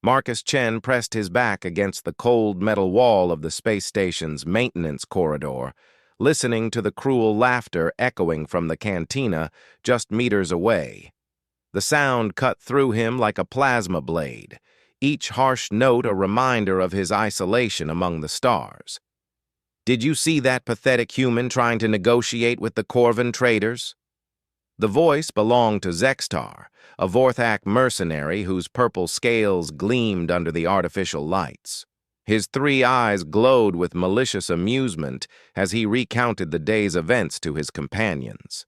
Marcus Chen pressed his back against the cold metal wall of the space station's maintenance corridor, listening to the cruel laughter echoing from the cantina just meters away. The sound cut through him like a plasma blade, each harsh note a reminder of his isolation among the stars. "Did you see that pathetic human trying to negotiate with the Corvan traders?" The voice belonged to Zextar, a Vorthak mercenary whose purple scales gleamed under the artificial lights. His 3 eyes glowed with malicious amusement as he recounted the day's events to his companions.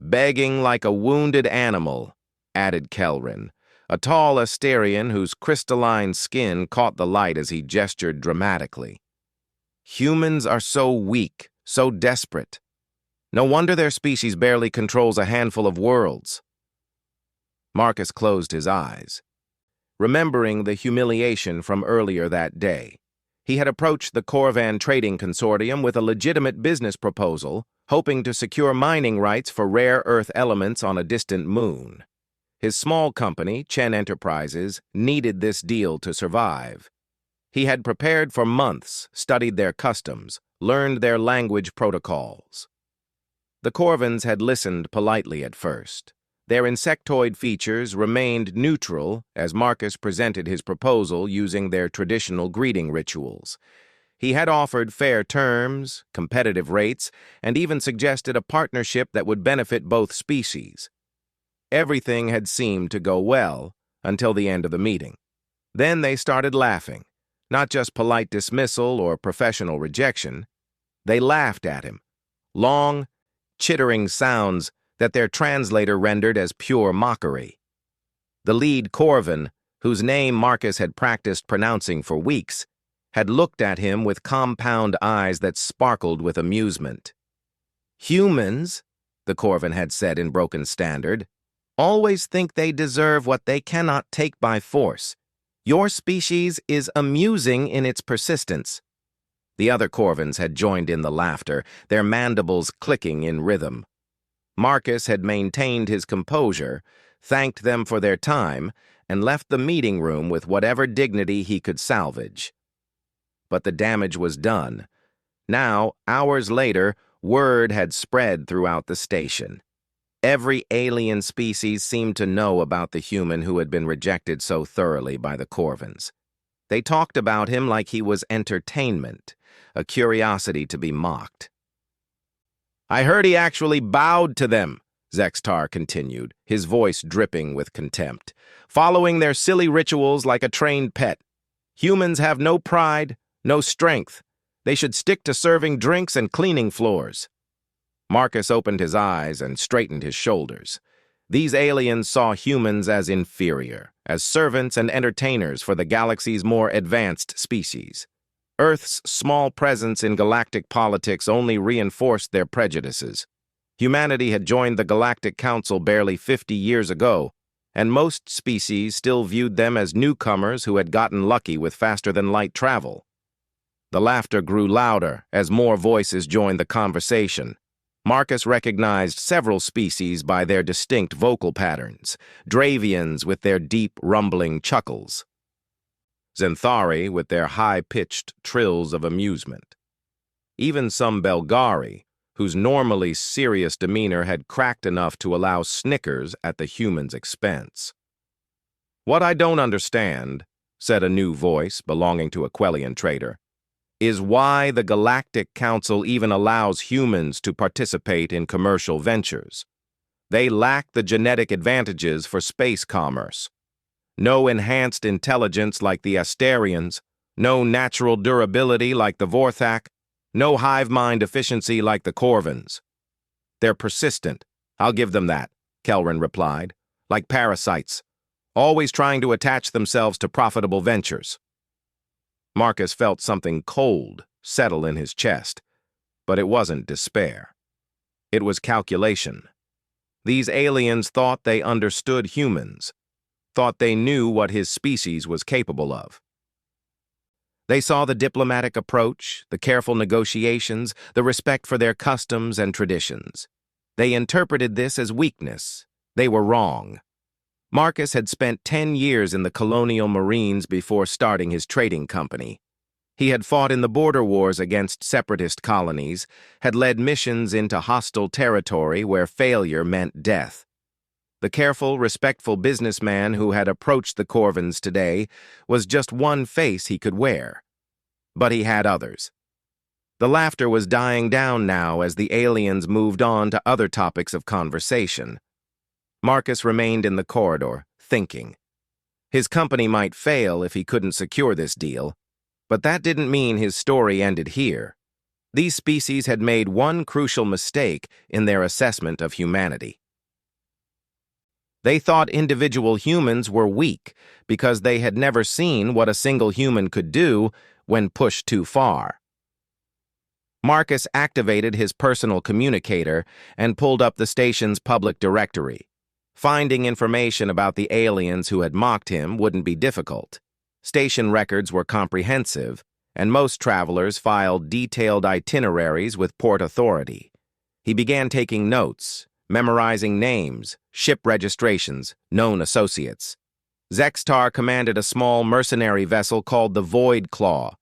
"Begging like a wounded animal," added Kelrin, a tall Asterian whose crystalline skin caught the light as he gestured dramatically. "Humans are so weak, so desperate. No wonder their species barely controls a handful of worlds." Marcus closed his eyes, remembering the humiliation from earlier that day. He had approached the Corvan Trading Consortium with a legitimate business proposal, hoping to secure mining rights for rare earth elements on a distant moon. His small company, Chen Enterprises, needed this deal to survive. He had prepared for months, studied their customs, learned their language protocols. The Corvans had listened politely at first. Their insectoid features remained neutral as Marcus presented his proposal using their traditional greeting rituals. He had offered fair terms, competitive rates, and even suggested a partnership that would benefit both species. Everything had seemed to go well until the end of the meeting. Then they started laughing, not just polite dismissal or professional rejection. They laughed at him, long, chittering sounds that their translator rendered as pure mockery. The lead Corvan, whose name Marcus had practiced pronouncing for weeks, had looked at him with compound eyes that sparkled with amusement. "Humans," the Corvan had said in broken standard, "always think they deserve what they cannot take by force. Your species is amusing in its persistence." The other Corvans had joined in the laughter, their mandibles clicking in rhythm. Marcus had maintained his composure, thanked them for their time, and left the meeting room with whatever dignity he could salvage. But the damage was done. Now, hours later, word had spread throughout the station. Every alien species seemed to know about the human who had been rejected so thoroughly by the Corvans. They talked about him like he was entertainment, a curiosity to be mocked. "I heard he actually bowed to them," Zextar continued, his voice dripping with contempt, "following their silly rituals like a trained pet. Humans have no pride, no strength. They should stick to serving drinks and cleaning floors." Marcus opened his eyes and straightened his shoulders. These aliens saw humans as inferior, as servants and entertainers for the galaxy's more advanced species. Earth's small presence in galactic politics only reinforced their prejudices. Humanity had joined the Galactic Council barely 50 years ago, and most species still viewed them as newcomers who had gotten lucky with faster-than-light travel. The laughter grew louder as more voices joined the conversation. Marcus recognized several species by their distinct vocal patterns, Dravians with their deep, rumbling chuckles, Xanthari with their high-pitched trills of amusement. Even some Belgari, whose normally serious demeanor had cracked enough to allow snickers at the human's expense. "What I don't understand," said a new voice belonging to a Quellian trader, "is why the Galactic Council even allows humans to participate in commercial ventures. They lack the genetic advantages for space commerce. No enhanced intelligence like the Asterians, no natural durability like the Vorthak, no hive mind efficiency like the Corvans. They're persistent, I'll give them that," Kelrin replied, "like parasites, always trying to attach themselves to profitable ventures." Marcus felt something cold settle in his chest, but it wasn't despair. It was calculation. These aliens thought they understood humans, thought they knew what his species was capable of. They saw the diplomatic approach, the careful negotiations, the respect for their customs and traditions. They interpreted this as weakness. They were wrong. Marcus had spent 10 years in the colonial marines before starting his trading company. He had fought in the border wars against separatist colonies, had led missions into hostile territory where failure meant death. The careful, respectful businessman who had approached the Corvins today was just one face he could wear. But he had others. The laughter was dying down now as the aliens moved on to other topics of conversation. Marcus remained in the corridor, thinking. His company might fail if he couldn't secure this deal, but that didn't mean his story ended here. These species had made one crucial mistake in their assessment of humanity. They thought individual humans were weak because they had never seen what a single human could do when pushed too far. Marcus activated his personal communicator and pulled up the station's public directory. Finding information about the aliens who had mocked him wouldn't be difficult. Station records were comprehensive, and most travelers filed detailed itineraries with Port Authority. He began taking notes, memorizing names, ship registrations, known associates. Zextar commanded a small mercenary vessel called the Void Claw.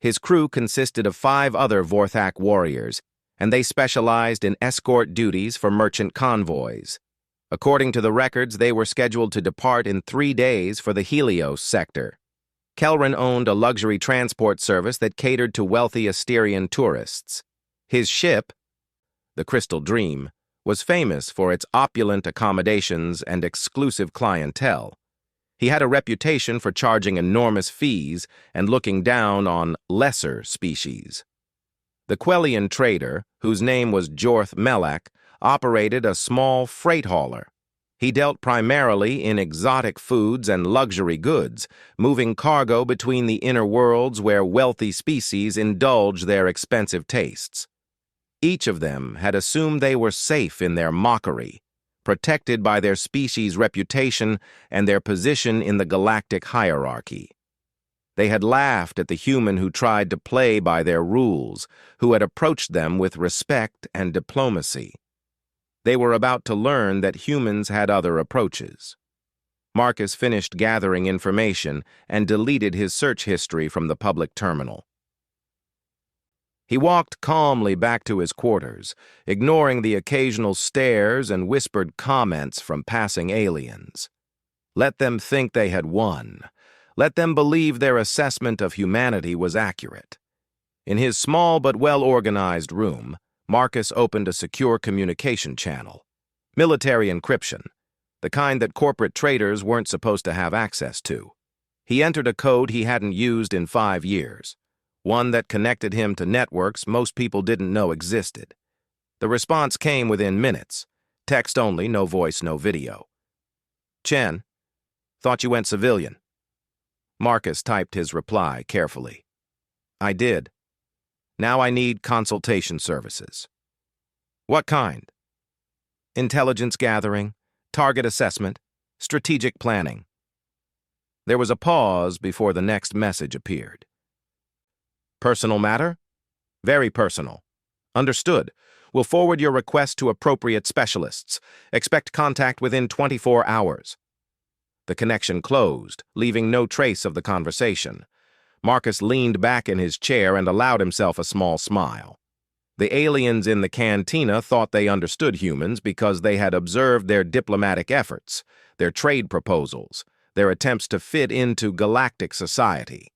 His crew consisted of 5 other Vorthak warriors, and they specialized in escort duties for merchant convoys. According to the records, they were scheduled to depart in 3 days for the Helios sector. Kelrin owned a luxury transport service that catered to wealthy Asterian tourists. His ship, the Crystal Dream, was famous for its opulent accommodations and exclusive clientele. He had a reputation for charging enormous fees and looking down on lesser species. The Quellian trader, whose name was Jorth Melak, operated a small freight hauler. He dealt primarily in exotic foods and luxury goods, moving cargo between the inner worlds where wealthy species indulge their expensive tastes. Each of them had assumed they were safe in their mockery, protected by their species' reputation and their position in the galactic hierarchy. They had laughed at the human who tried to play by their rules, who had approached them with respect and diplomacy. They were about to learn that humans had other approaches. Marcus finished gathering information and deleted his search history from the public terminal. He walked calmly back to his quarters, ignoring the occasional stares and whispered comments from passing aliens. Let them think they had won. Let them believe their assessment of humanity was accurate. In his small but well-organized room, Marcus opened a secure communication channel. Military encryption, the kind that corporate traders weren't supposed to have access to. He entered a code he hadn't used in 5 years, one that connected him to networks most people didn't know existed. The response came within minutes. Text only, no voice, no video. Chen, thought you went civilian. Marcus typed his reply carefully. I did. Now I need consultation services. What kind? Intelligence gathering, target assessment, strategic planning. There was a pause before the next message appeared. Personal matter? Very personal. Understood. We'll forward your request to appropriate specialists. Expect contact within 24 hours. The connection closed, leaving no trace of the conversation. Marcus leaned back in his chair and allowed himself a small smile. The aliens in the cantina thought they understood humans because they had observed their diplomatic efforts, their trade proposals, their attempts to fit into galactic society.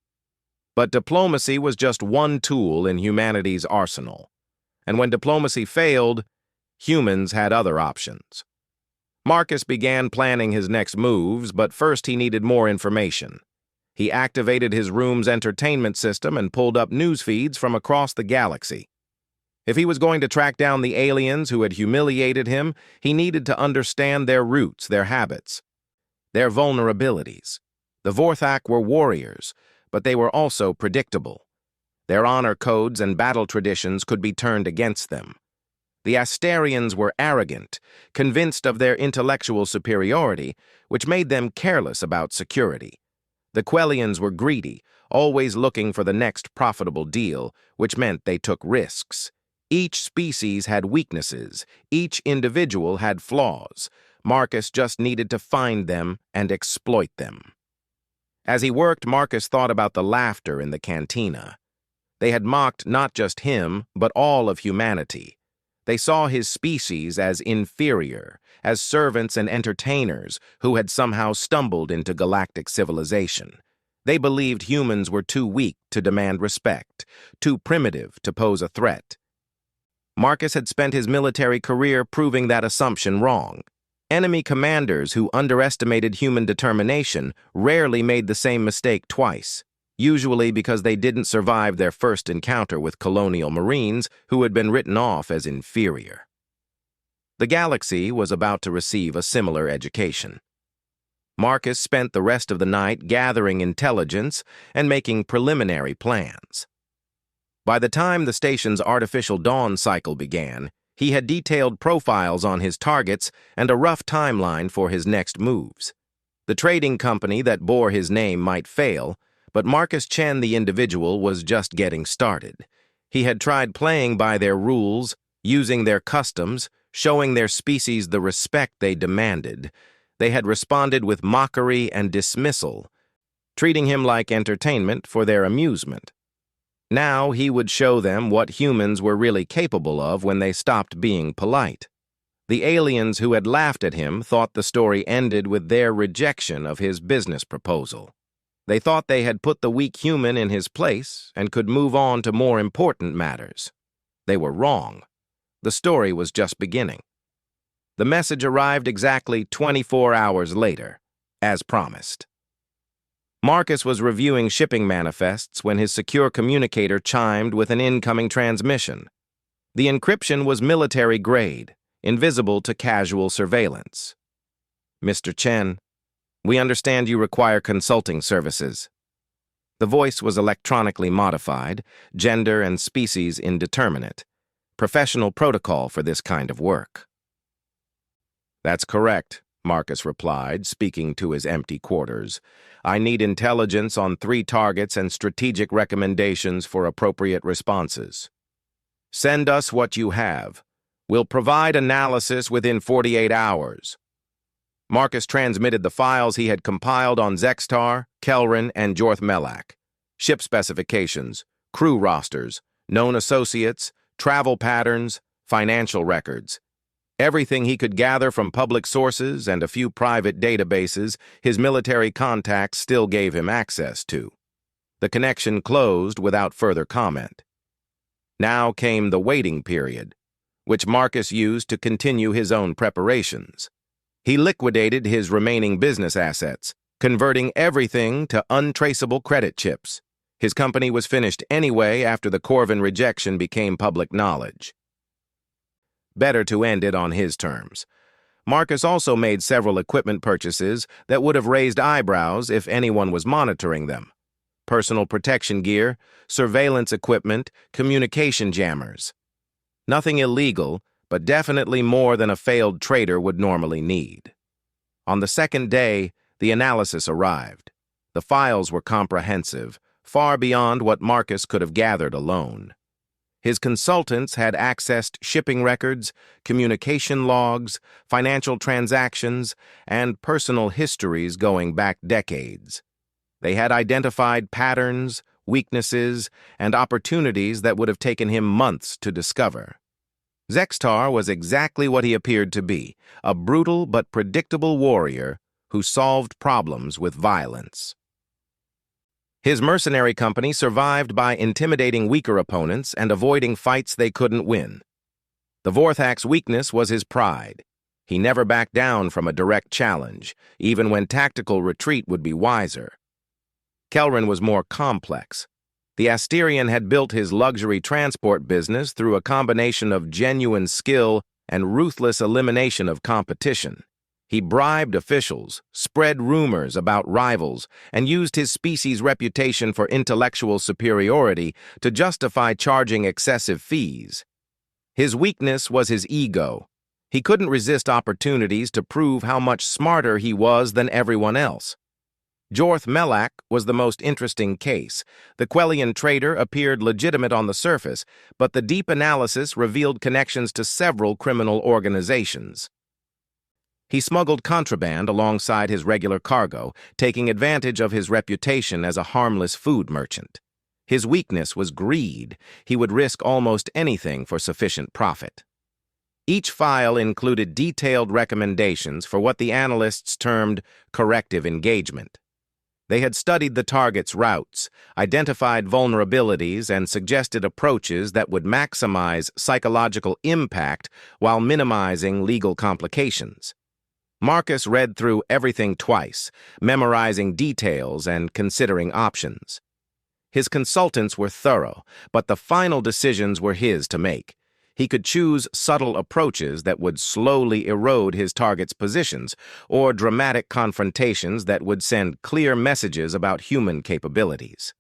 But diplomacy was just one tool in humanity's arsenal. And when diplomacy failed, humans had other options. Marcus began planning his next moves, but first he needed more information. He activated his room's entertainment system and pulled up news feeds from across the galaxy. If he was going to track down the aliens who had humiliated him, he needed to understand their roots, their habits, their vulnerabilities. The Vorthak were warriors, but they were also predictable. Their honor codes and battle traditions could be turned against them. The Asterians were arrogant, convinced of their intellectual superiority, which made them careless about security. The Quellians were greedy, always looking for the next profitable deal, which meant they took risks. Each species had weaknesses, each individual had flaws. Marcus just needed to find them and exploit them. As he worked, Marcus thought about the laughter in the cantina. They had mocked not just him, but all of humanity. They saw his species as inferior, as servants and entertainers who had somehow stumbled into galactic civilization. They believed humans were too weak to demand respect, too primitive to pose a threat. Marcus had spent his military career proving that assumption wrong. Enemy commanders who underestimated human determination rarely made the same mistake twice, usually because they didn't survive their first encounter with colonial marines who had been written off as inferior. The galaxy was about to receive a similar education. Marcus spent the rest of the night gathering intelligence and making preliminary plans. By the time the station's artificial dawn cycle began, he had detailed profiles on his targets and a rough timeline for his next moves. The trading company that bore his name might fail, but Marcus Chen, the individual, was just getting started. He had tried playing by their rules, using their customs, showing their species the respect they demanded. They had responded with mockery and dismissal, treating him like entertainment for their amusement. Now he would show them what humans were really capable of when they stopped being polite. The aliens who had laughed at him thought the story ended with their rejection of his business proposal. They thought they had put the weak human in his place and could move on to more important matters. They were wrong. The story was just beginning. The message arrived exactly 24 hours later, as promised. Marcus was reviewing shipping manifests when his secure communicator chimed with an incoming transmission. The encryption was military grade, invisible to casual surveillance. "Mr. Chen, we understand you require consulting services." The voice was electronically modified, gender and species indeterminate. Professional protocol for this kind of work. "That's correct," Marcus replied, speaking to his empty quarters. "I need intelligence on 3 targets and strategic recommendations for appropriate responses. Send us what you have. We'll provide analysis within 48 hours. Marcus transmitted the files he had compiled on Zextar, Kelrin, and Jorth Melak. Ship specifications, crew rosters, known associates, travel patterns, financial records. Everything he could gather from public sources and a few private databases his military contacts still gave him access to. The connection closed without further comment. Now came the waiting period, which Marcus used to continue his own preparations. He liquidated his remaining business assets, converting everything to untraceable credit chips. His company was finished anyway after the Corvin rejection became public knowledge. Better to end it on his terms. Marcus also made several equipment purchases that would have raised eyebrows if anyone was monitoring them. Personal protection gear, surveillance equipment, communication jammers. Nothing illegal, but definitely more than a failed trader would normally need. On the second day, the analysis arrived. The files were comprehensive, far beyond what Marcus could have gathered alone. His consultants had accessed shipping records, communication logs, financial transactions, and personal histories going back decades. They had identified patterns, weaknesses, and opportunities that would have taken him months to discover. Zextar was exactly what he appeared to be, a brutal but predictable warrior who solved problems with violence. His mercenary company survived by intimidating weaker opponents and avoiding fights they couldn't win. The Vorthak's weakness was his pride. He never backed down from a direct challenge, even when tactical retreat would be wiser. Kelrin was more complex. The Asterian had built his luxury transport business through a combination of genuine skill and ruthless elimination of competition. He bribed officials, spread rumors about rivals, and used his species' reputation for intellectual superiority to justify charging excessive fees. His weakness was his ego. He couldn't resist opportunities to prove how much smarter he was than everyone else. Jorth Melak was the most interesting case. The Quellian trader appeared legitimate on the surface, but the deep analysis revealed connections to several criminal organizations. He smuggled contraband alongside his regular cargo, taking advantage of his reputation as a harmless food merchant. His weakness was greed. He would risk almost anything for sufficient profit. Each file included detailed recommendations for what the analysts termed corrective engagement. They had studied the target's routes, identified vulnerabilities, and suggested approaches that would maximize psychological impact while minimizing legal complications. Marcus read through everything twice, memorizing details and considering options. His consultants were thorough, but the final decisions were his to make. He could choose subtle approaches that would slowly erode his target's positions, or dramatic confrontations that would send clear messages about human capabilities.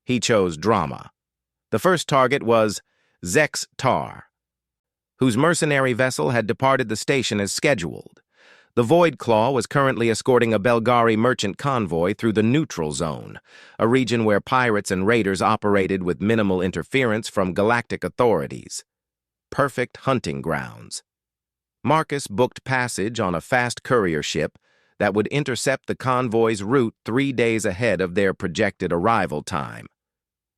He chose drama. The first target was Zex Tar, whose mercenary vessel had departed the station as scheduled. The Void Claw was currently escorting a Belgari merchant convoy through the neutral zone, a region where pirates and raiders operated with minimal interference from galactic authorities. Perfect hunting grounds. Marcus booked passage on a fast courier ship that would intercept the convoy's route 3 days ahead of their projected arrival time.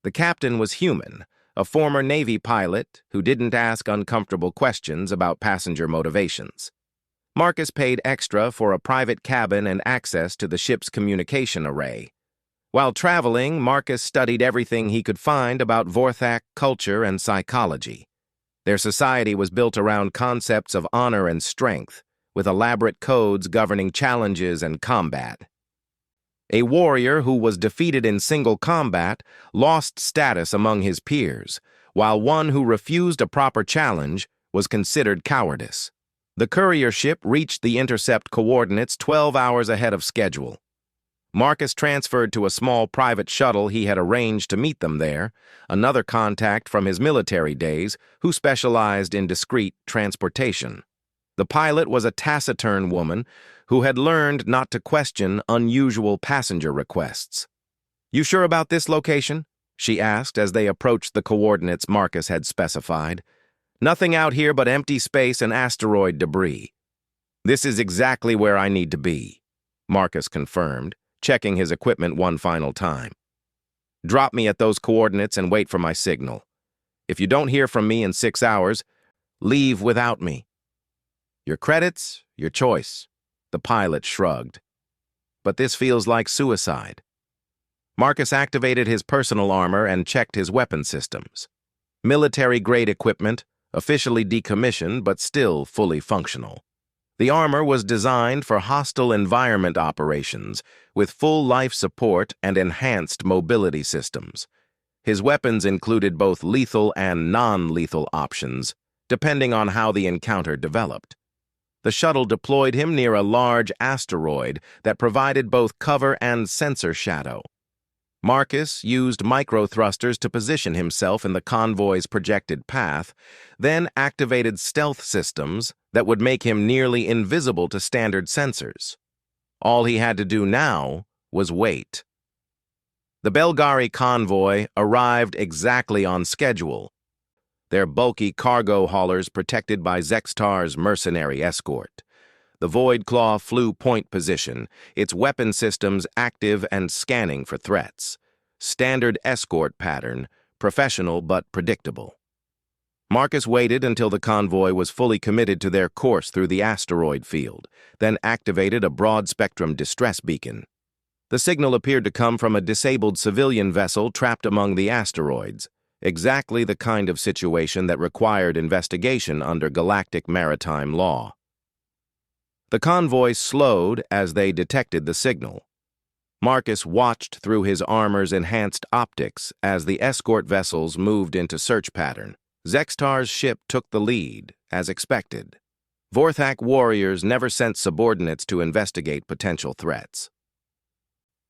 The captain was human, a former Navy pilot who didn't ask uncomfortable questions about passenger motivations. Marcus paid extra for a private cabin and access to the ship's communication array. While traveling, Marcus studied everything he could find about Vorthak culture and psychology. Their society was built around concepts of honor and strength, with elaborate codes governing challenges and combat. A warrior who was defeated in single combat lost status among his peers, while one who refused a proper challenge was considered cowardice. The courier ship reached the intercept coordinates 12 hours ahead of schedule. Marcus transferred to a small private shuttle he had arranged to meet them there, another contact from his military days who specialized in discreet transportation. The pilot was a taciturn woman who had learned not to question unusual passenger requests. "You sure about this location?" she asked as they approached the coordinates Marcus had specified. "Nothing out here but empty space and asteroid debris." "This is exactly where I need to be," Marcus confirmed, checking his equipment one final time. "Drop me at those coordinates and wait for my signal. If you don't hear from me in 6 hours, leave without me." "Your credits, your choice," the pilot shrugged. "But this feels like suicide." Marcus activated his personal armor and checked his weapon systems. Military-grade equipment, officially decommissioned but still fully functional. The armor was designed for hostile environment operations, with full life support and enhanced mobility systems. His weapons included both lethal and non-lethal options, depending on how the encounter developed. The shuttle deployed him near a large asteroid that provided both cover and sensor shadow. Marcus used micro-thrusters to position himself in the convoy's projected path, then activated stealth systems that would make him nearly invisible to standard sensors. All he had to do now was wait. The Belgari convoy arrived exactly on schedule, their bulky cargo haulers protected by Zextar's mercenary escort. The Void Claw flew point position, its weapon systems active and scanning for threats. Standard escort pattern, professional but predictable. Marcus waited until the convoy was fully committed to their course through the asteroid field, then activated a broad-spectrum distress beacon. The signal appeared to come from a disabled civilian vessel trapped among the asteroids, exactly the kind of situation that required investigation under galactic maritime law. The convoy slowed as they detected the signal. Marcus watched through his armor's enhanced optics as the escort vessels moved into search pattern. Zextar's ship took the lead, as expected. Vorthak warriors never sent subordinates to investigate potential threats.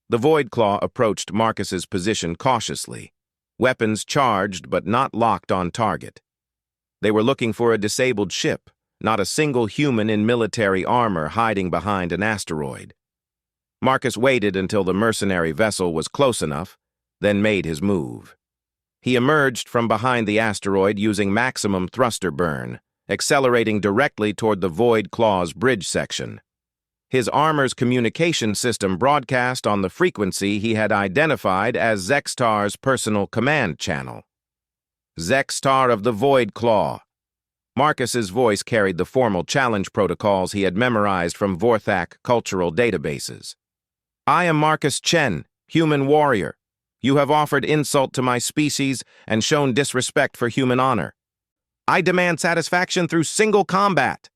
The Void Claw approached Marcus's position cautiously, weapons charged but not locked on target. They were looking for a disabled ship, not a single human in military armor hiding behind an asteroid. Marcus waited until the mercenary vessel was close enough, then made his move. He emerged from behind the asteroid using maximum thruster burn, accelerating directly toward the Void Claw's bridge section. His armor's communication system broadcast on the frequency he had identified as Zextar's personal command channel. Zextar of the Void Claw. Marcus's voice carried the formal challenge protocols he had memorized from Vorthak cultural databases. I am Marcus Chen, human warrior. You have offered insult to my species and shown disrespect for human honor. I demand satisfaction through single combat.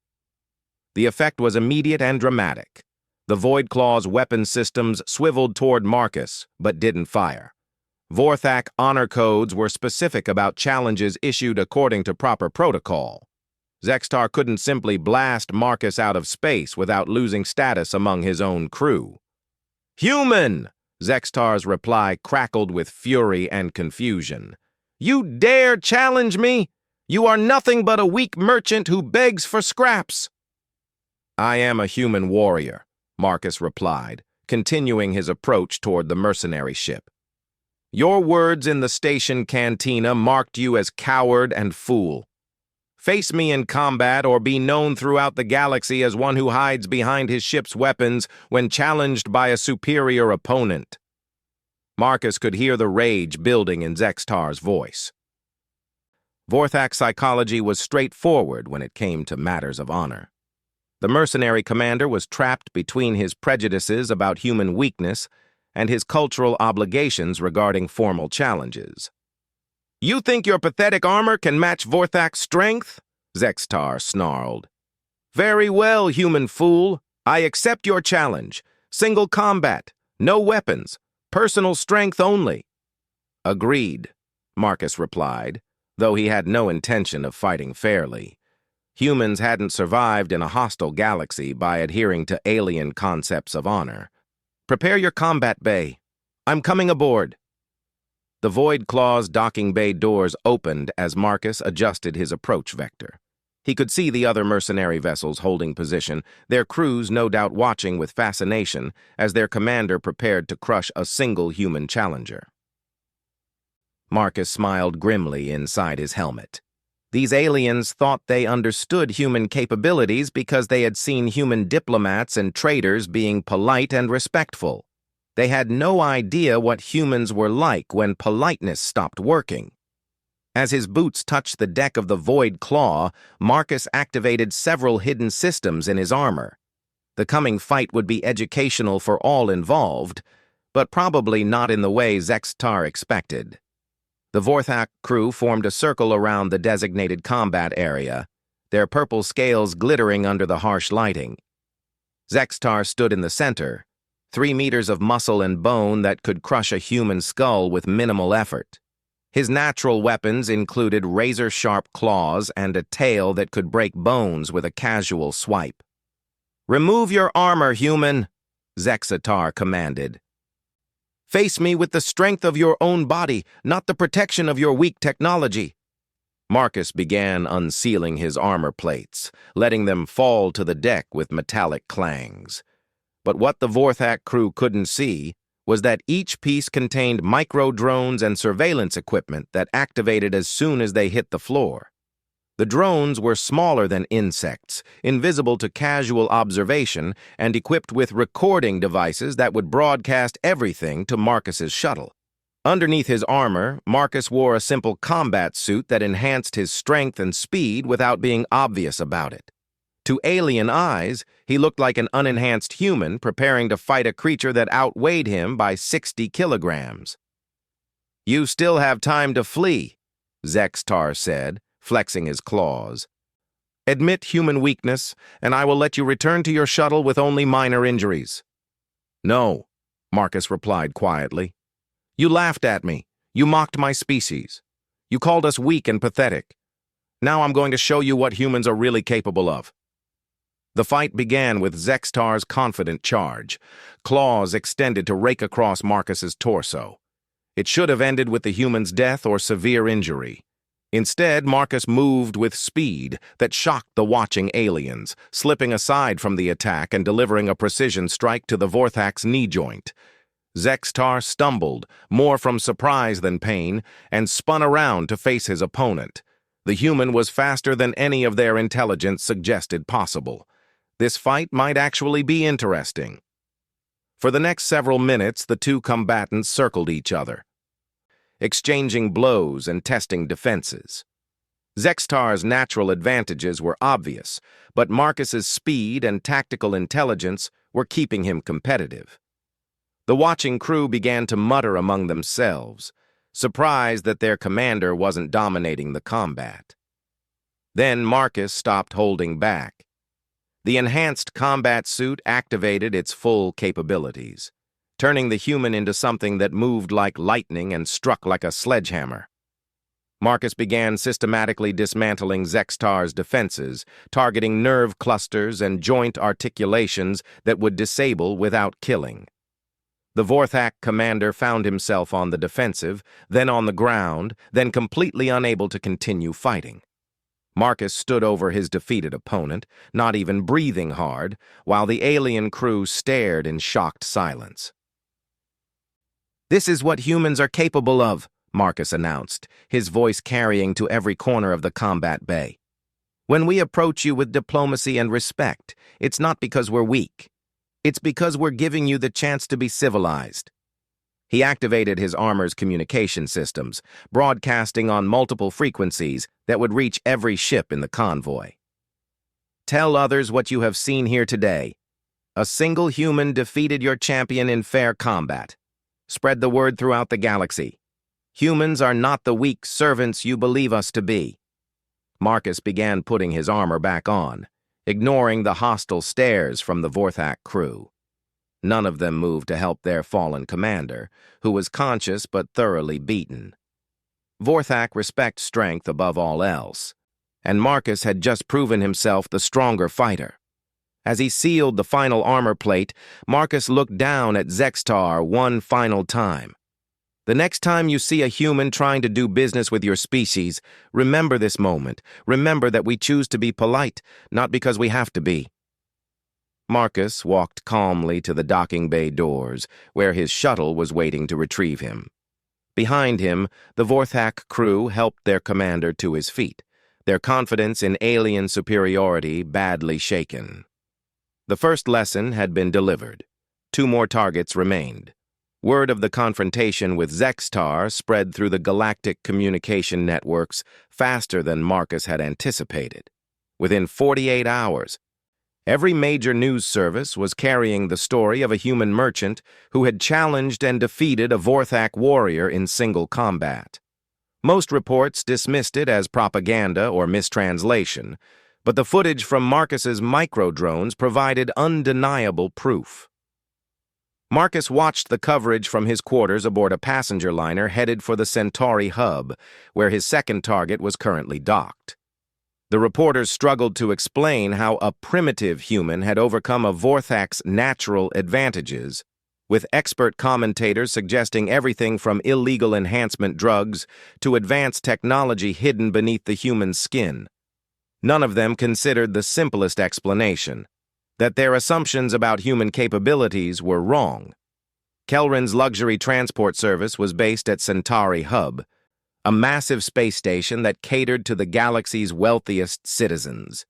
The effect was immediate and dramatic. The Void Claw's weapon systems swiveled toward Marcus, but didn't fire. Vorthak honor codes were specific about challenges issued according to proper protocol. Zextar couldn't simply blast Marcus out of space without losing status among his own crew. Human! Zextar's reply crackled with fury and confusion. You dare challenge me? You are nothing but a weak merchant who begs for scraps. I am a human warrior, Marcus replied, continuing his approach toward the mercenary ship. Your words in the station cantina marked you as coward and fool. Face me in combat or be known throughout the galaxy as one who hides behind his ship's weapons when challenged by a superior opponent. Marcus could hear the rage building in Zextar's voice. Vorthak psychology was straightforward when it came to matters of honor. The mercenary commander was trapped between his prejudices about human weakness and his cultural obligations regarding formal challenges. You think your pathetic armor can match Vorthak's strength? Zextar snarled. Very well, human fool. I accept your challenge. Single combat, no weapons, personal strength only. Agreed, Marcus replied, though he had no intention of fighting fairly. Humans hadn't survived in a hostile galaxy by adhering to alien concepts of honor. Prepare your combat bay. I'm coming aboard. The Void Claw's docking bay doors opened as Marcus adjusted his approach vector. He could see the other mercenary vessels holding position, their crews no doubt watching with fascination as their commander prepared to crush a single human challenger. Marcus smiled grimly inside his helmet. These aliens thought they understood human capabilities because they had seen human diplomats and traders being polite and respectful. They had no idea what humans were like when politeness stopped working. As his boots touched the deck of the Void Claw, Marcus activated several hidden systems in his armor. The coming fight would be educational for all involved, but probably not in the way Zextar expected. The Vorthak crew formed a circle around the designated combat area, their purple scales glittering under the harsh lighting. Zextar stood in the center, 3 meters of muscle and bone that could crush a human skull with minimal effort. His natural weapons included razor-sharp claws and a tail that could break bones with a casual swipe. Remove your armor, human, Zextar commanded. Face me with the strength of your own body, not the protection of your weak technology. Marcus began unsealing his armor plates, letting them fall to the deck with metallic clangs. But what the Vorthak crew couldn't see was that each piece contained micro-drones and surveillance equipment that activated as soon as they hit the floor. The drones were smaller than insects, invisible to casual observation, and equipped with recording devices that would broadcast everything to Marcus's shuttle. Underneath his armor, Marcus wore a simple combat suit that enhanced his strength and speed without being obvious about it. To alien eyes, he looked like an unenhanced human preparing to fight a creature that outweighed him by 60 kilograms. You still have time to flee, Zextar said, flexing his claws. Admit human weakness, and I will let you return to your shuttle with only minor injuries. No, Marcus replied quietly. You laughed at me. You mocked my species. You called us weak and pathetic. Now I'm going to show you what humans are really capable of. The fight began with Zextar's confident charge, claws extended to rake across Marcus's torso. It should have ended with the human's death or severe injury. Instead, Marcus moved with speed that shocked the watching aliens, slipping aside from the attack and delivering a precision strike to the Vorthak's knee joint. Zextar stumbled, more from surprise than pain, and spun around to face his opponent. The human was faster than any of their intelligence suggested possible. This fight might actually be interesting. For the next several minutes, the two combatants circled each other, exchanging blows and testing defenses. Zextar's natural advantages were obvious, but Marcus's speed and tactical intelligence were keeping him competitive. The watching crew began to mutter among themselves, surprised that their commander wasn't dominating the combat. Then Marcus stopped holding back. The enhanced combat suit activated its full capabilities, turning the human into something that moved like lightning and struck like a sledgehammer. Marcus began systematically dismantling Zextar's defenses, targeting nerve clusters and joint articulations that would disable without killing. The Vorthak commander found himself on the defensive, then on the ground, then completely unable to continue fighting. Marcus stood over his defeated opponent, not even breathing hard, while the alien crew stared in shocked silence. "This is what humans are capable of," Marcus announced, his voice carrying to every corner of the combat bay. "When we approach you with diplomacy and respect, it's not because we're weak. It's because we're giving you the chance to be civilized." He activated his armor's communication systems, broadcasting on multiple frequencies that would reach every ship in the convoy. "Tell others what you have seen here today. A single human defeated your champion in fair combat. Spread the word throughout the galaxy. Humans are not the weak servants you believe us to be." Marcus began putting his armor back on, ignoring the hostile stares from the Vorthak crew. None of them moved to help their fallen commander, who was conscious but thoroughly beaten. Vorthak respect strength above all else, and Marcus had just proven himself the stronger fighter. As he sealed the final armor plate, Marcus looked down at Zextar one final time. "The next time you see a human trying to do business with your species, remember this moment. Remember that we choose to be polite, not because we have to be." Marcus walked calmly to the docking bay doors, where his shuttle was waiting to retrieve him. Behind him, the Vorthak crew helped their commander to his feet, their confidence in alien superiority badly shaken. The first lesson had been delivered. 2 more targets remained. Word of the confrontation with Zextar spread through the galactic communication networks faster than Marcus had anticipated. Within 48 hours, every major news service was carrying the story of a human merchant who had challenged and defeated a Vorthak warrior in single combat. Most reports dismissed it as propaganda or mistranslation, but the footage from Marcus's microdrones provided undeniable proof. Marcus watched the coverage from his quarters aboard a passenger liner headed for the Centauri hub, where his second target was currently docked. The reporters struggled to explain how a primitive human had overcome a Vorthak's natural advantages, with expert commentators suggesting everything from illegal enhancement drugs to advanced technology hidden beneath the human skin. None of them considered the simplest explanation, that their assumptions about human capabilities were wrong. Kelrin's luxury transport service was based at Centauri Hub, a massive space station that catered to the galaxy's wealthiest citizens.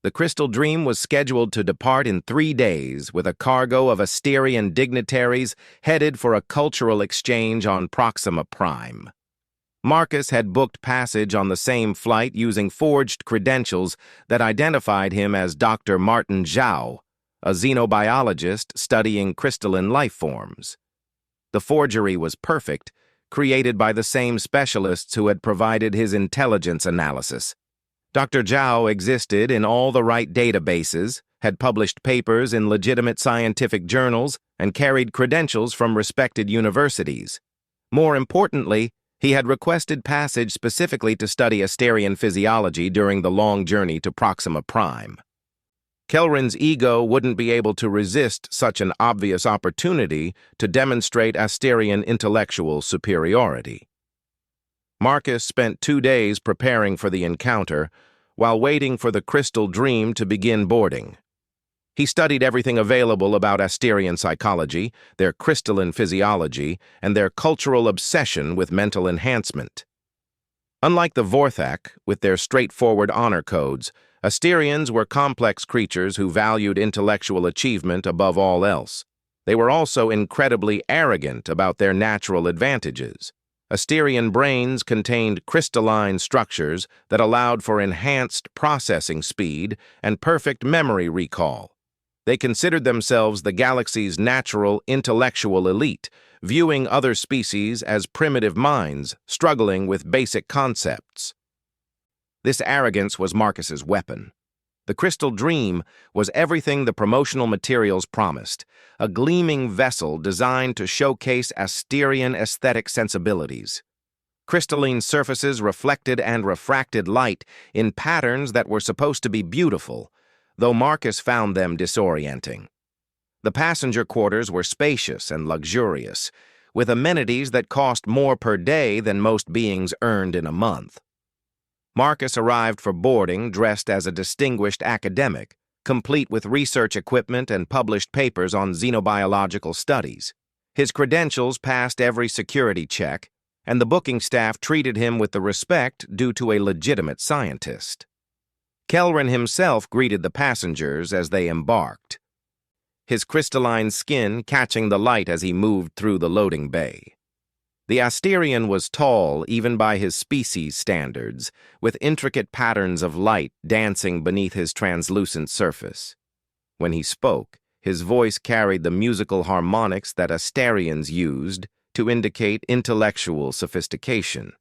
The Crystal Dream was scheduled to depart in 3 days with a cargo of Asterian dignitaries headed for a cultural exchange on Proxima Prime. Marcus had booked passage on the same flight using forged credentials that identified him as Dr. Martin Zhao, a xenobiologist studying crystalline life forms. The forgery was perfect, created by the same specialists who had provided his intelligence analysis. Dr. Zhao existed in all the right databases, had published papers in legitimate scientific journals, and carried credentials from respected universities. More importantly, he had requested passage specifically to study Asterian physiology during the long journey to Proxima Prime. Kelrin's ego wouldn't be able to resist such an obvious opportunity to demonstrate Asterian intellectual superiority. Marcus spent 2 days preparing for the encounter while waiting for the Crystal Dream to begin boarding. He studied everything available about Asterian psychology, their crystalline physiology, and their cultural obsession with mental enhancement. Unlike the Vorthak, with their straightforward honor codes, Asterians were complex creatures who valued intellectual achievement above all else. They were also incredibly arrogant about their natural advantages. Asterian brains contained crystalline structures that allowed for enhanced processing speed and perfect memory recall. They considered themselves the galaxy's natural intellectual elite, viewing other species as primitive minds struggling with basic concepts. This arrogance was Marcus's weapon. The Crystal Dream was everything the promotional materials promised, a gleaming vessel designed to showcase Asterian aesthetic sensibilities. Crystalline surfaces reflected and refracted light in patterns that were supposed to be beautiful, though Marcus found them disorienting. The passenger quarters were spacious and luxurious, with amenities that cost more per day than most beings earned in a month. Marcus arrived for boarding dressed as a distinguished academic, complete with research equipment and published papers on xenobiological studies. His credentials passed every security check, and the booking staff treated him with the respect due to a legitimate scientist. Kelrin himself greeted the passengers as they embarked, his crystalline skin catching the light as he moved through the loading bay. The Asterian was tall even by his species standards, with intricate patterns of light dancing beneath his translucent surface. When he spoke, his voice carried the musical harmonics that Asterians used to indicate intellectual sophistication.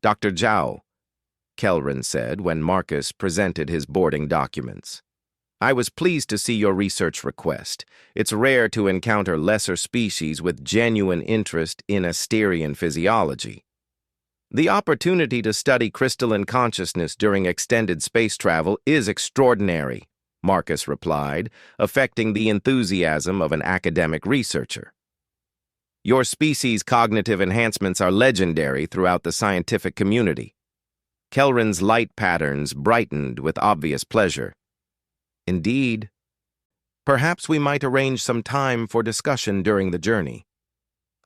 "Dr. Zhao," Kelrin said when Marcus presented his boarding documents, "I was pleased to see your research request. It's rare to encounter lesser species with genuine interest in Asterian physiology. The opportunity to study crystalline consciousness during extended space travel is extraordinary," Marcus replied, affecting the enthusiasm of an academic researcher. "Your species' cognitive enhancements are legendary throughout the scientific community." Kelrin's light patterns brightened with obvious pleasure. "Indeed. Perhaps we might arrange some time for discussion during the journey.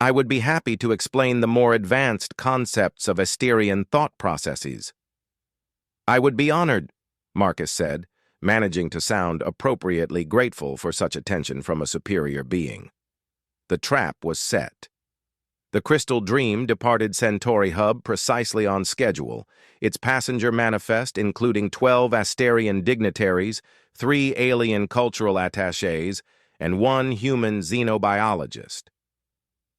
I would be happy to explain the more advanced concepts of Asterian thought processes." "I would be honored," Marcus said, managing to sound appropriately grateful for such attention from a superior being. The trap was set. The Crystal Dream departed Centauri Hub precisely on schedule, its passenger manifest including 12 Asterian dignitaries, 3 alien cultural attachés, and 1 human xenobiologist.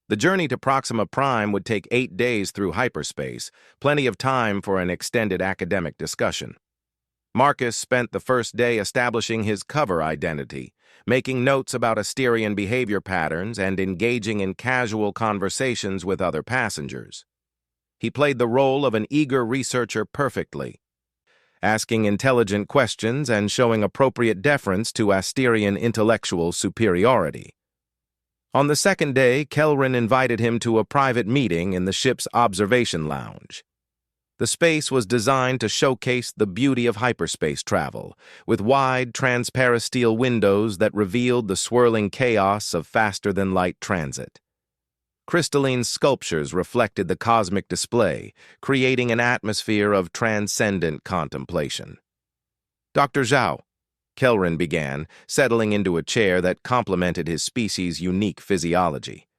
The journey to Proxima Prime would take 8 days through hyperspace, plenty of time for an extended academic discussion. Marcus spent the first day establishing his cover identity, making notes about Asterian behavior patterns and engaging in casual conversations with other passengers. He played the role of an eager researcher perfectly, asking intelligent questions and showing appropriate deference to Asterian intellectual superiority. On the second day, Kelrin invited him to a private meeting in the ship's observation lounge. The space was designed to showcase the beauty of hyperspace travel, with wide, transparasteel windows that revealed the swirling chaos of faster-than-light transit. Crystalline sculptures reflected the cosmic display, creating an atmosphere of transcendent contemplation. "Dr. Zhao," Kelrin began, settling into a chair that complemented his species' unique physiology.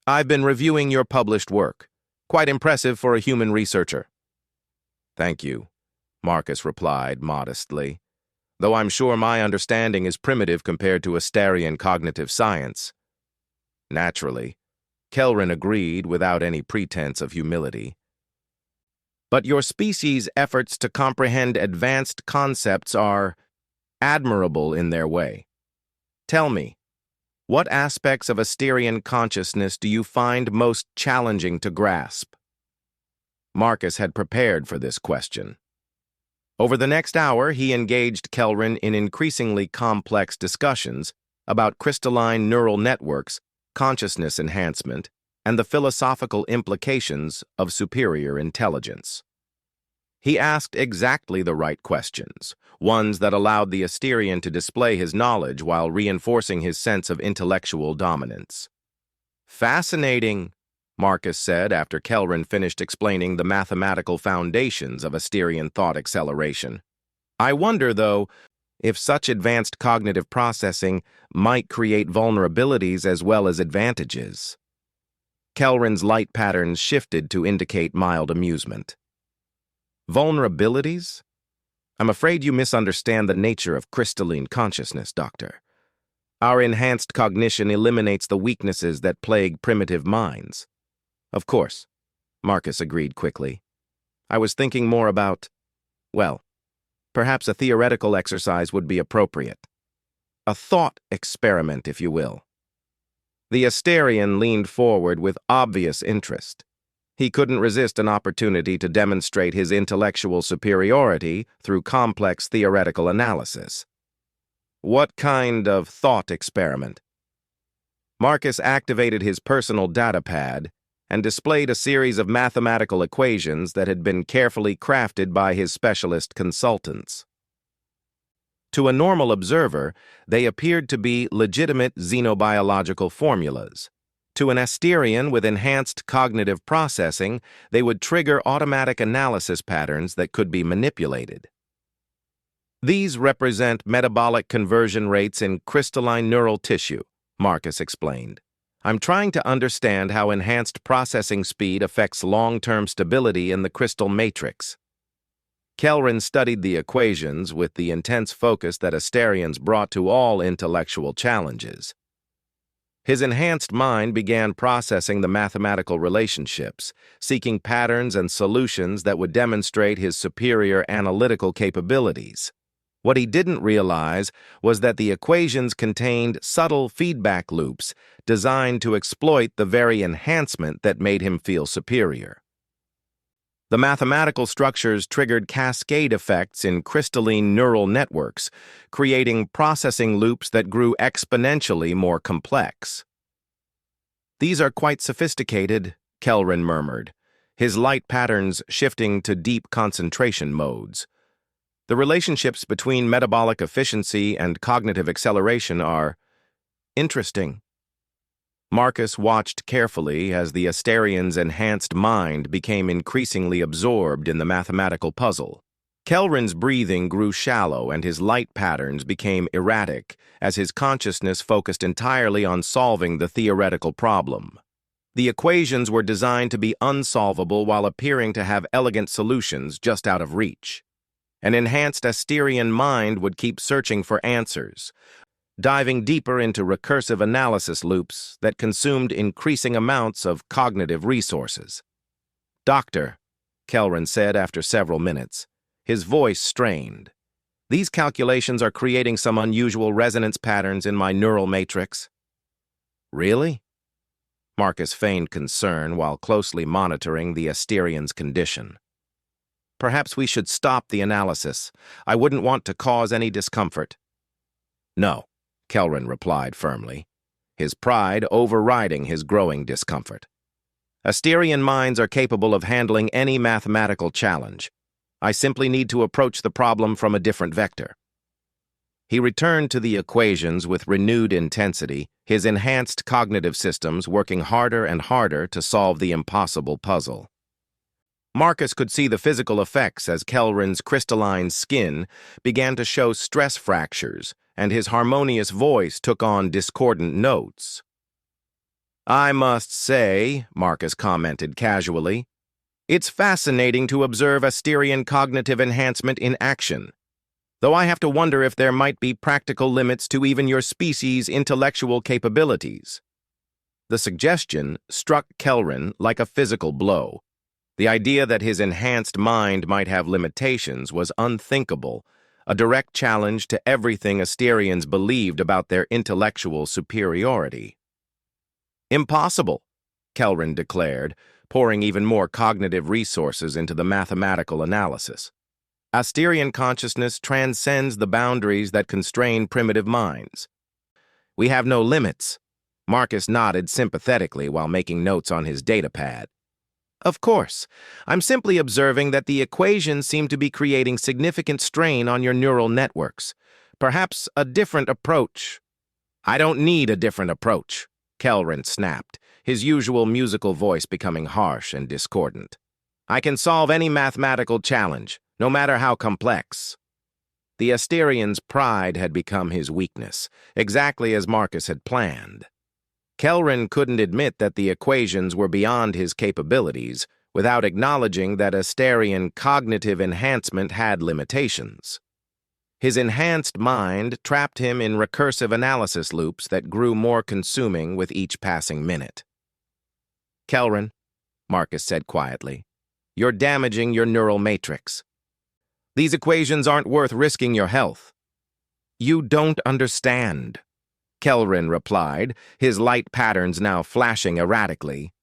"I've been reviewing your published work. Quite impressive for a human researcher." "Thank you," Marcus replied modestly, "though I'm sure my understanding is primitive compared to Asterian cognitive science." "Naturally," Kelrin agreed without any pretense of humility. "But your species' efforts to comprehend advanced concepts are admirable in their way. Tell me, what aspects of Asterian consciousness do you find most challenging to grasp?" Marcus had prepared for this question. Over the next hour, he engaged Kelrin in increasingly complex discussions about crystalline neural networks, consciousness enhancement, and the philosophical implications of superior intelligence. He asked exactly the right questions, ones that allowed the Asterian to display his knowledge while reinforcing his sense of intellectual dominance. "Fascinating," Marcus said after Kelrin finished explaining the mathematical foundations of Asterian thought acceleration. I wonder, though, if such advanced cognitive processing might create vulnerabilities as well as advantages. Kelrin's light patterns shifted to indicate mild amusement. Vulnerabilities? I'm afraid you misunderstand the nature of crystalline consciousness, Doctor. Our enhanced cognition eliminates the weaknesses that plague primitive minds. Of course, Marcus agreed quickly. I was thinking more about, well, perhaps a theoretical exercise would be appropriate. A thought experiment, if you will. The Asterian leaned forward with obvious interest. He couldn't resist an opportunity to demonstrate his intellectual superiority through complex theoretical analysis. What kind of thought experiment? Marcus activated his personal data pad and displayed a series of mathematical equations that had been carefully crafted by his specialist consultants. To a normal observer, they appeared to be legitimate xenobiological formulas. To an Asterian with enhanced cognitive processing, they would trigger automatic analysis patterns that could be manipulated. These represent metabolic conversion rates in crystalline neural tissue, Marcus explained. I'm trying to understand how enhanced processing speed affects long-term stability in the crystal matrix. Kelrin studied the equations with the intense focus that Asterians brought to all intellectual challenges. His enhanced mind began processing the mathematical relationships, seeking patterns and solutions that would demonstrate his superior analytical capabilities. What he didn't realize was that the equations contained subtle feedback loops designed to exploit the very enhancement that made him feel superior. The mathematical structures triggered cascade effects in crystalline neural networks, creating processing loops that grew exponentially more complex. These are quite sophisticated, Kelrin murmured, his light patterns shifting to deep concentration modes. The relationships between metabolic efficiency and cognitive acceleration are interesting. Marcus watched carefully as the Asterian's enhanced mind became increasingly absorbed in the mathematical puzzle. Kelrin's breathing grew shallow and his light patterns became erratic as his consciousness focused entirely on solving the theoretical problem. The equations were designed to be unsolvable while appearing to have elegant solutions just out of reach. An enhanced Asterian mind would keep searching for answers, diving deeper into recursive analysis loops that consumed increasing amounts of cognitive resources. Doctor, Kelrin said after several minutes, his voice strained. These calculations are creating some unusual resonance patterns in my neural matrix. Really? Marcus feigned concern while closely monitoring the Asterian's condition. Perhaps we should stop the analysis. I wouldn't want to cause any discomfort. No, Kelrin replied firmly, his pride overriding his growing discomfort. Asterian minds are capable of handling any mathematical challenge. I simply need to approach the problem from a different vector. He returned to the equations with renewed intensity, his enhanced cognitive systems working harder and harder to solve the impossible puzzle. Marcus could see the physical effects as Kelrin's crystalline skin began to show stress fractures, and his harmonious voice took on discordant notes. I must say, Marcus commented casually, it's fascinating to observe Asterian cognitive enhancement in action, though I have to wonder if there might be practical limits to even your species' intellectual capabilities. The suggestion struck Kelrin like a physical blow. The idea that his enhanced mind might have limitations was unthinkable, a direct challenge to everything Asterians believed about their intellectual superiority. Impossible, Kelrin declared, pouring even more cognitive resources into the mathematical analysis. Asterian consciousness transcends the boundaries that constrain primitive minds. We have no limits. Marcus nodded sympathetically while making notes on his data pad. Of course, I'm simply observing that the equations seem to be creating significant strain on your neural networks. Perhaps a different approach. I don't need a different approach, Kelrin snapped, his usual musical voice becoming harsh and discordant. "I can solve any mathematical challenge, no matter how complex." The Asterian's pride had become his weakness, exactly as Marcus had planned. Kelrin couldn't admit that the equations were beyond his capabilities without acknowledging that Asterian cognitive enhancement had limitations. His enhanced mind trapped him in recursive analysis loops that grew more consuming with each passing minute. "Kelrin," Marcus said quietly, "you're damaging your neural matrix. These equations aren't worth risking your health." "You don't understand," Kelrin replied, his light patterns now flashing erratically.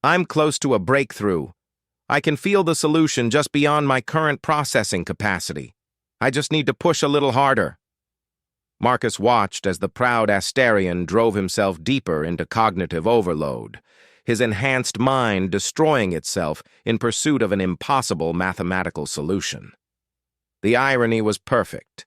"I'm close to a breakthrough. I can feel the solution just beyond my current processing capacity. I just need to push a little harder." Marcus watched as the proud Asterian drove himself deeper into cognitive overload, his enhanced mind destroying itself in pursuit of an impossible mathematical solution. The irony was perfect.